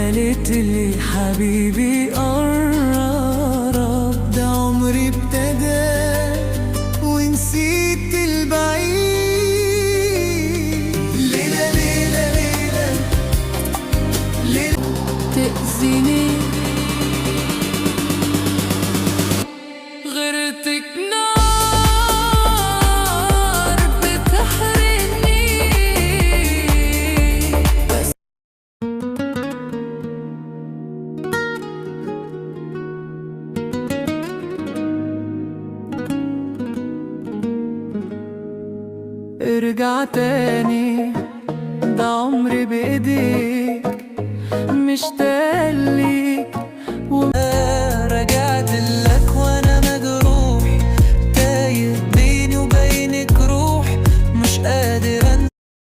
قالت لي حبيبي قرب، ده عمري ابتدى ونسيت البعيد. ليلة ليلة ليلة ليلة تأذيني غيرتك نار بتحرقني. ارجع تاني، ده عمري بإيديك، مشتاق ليك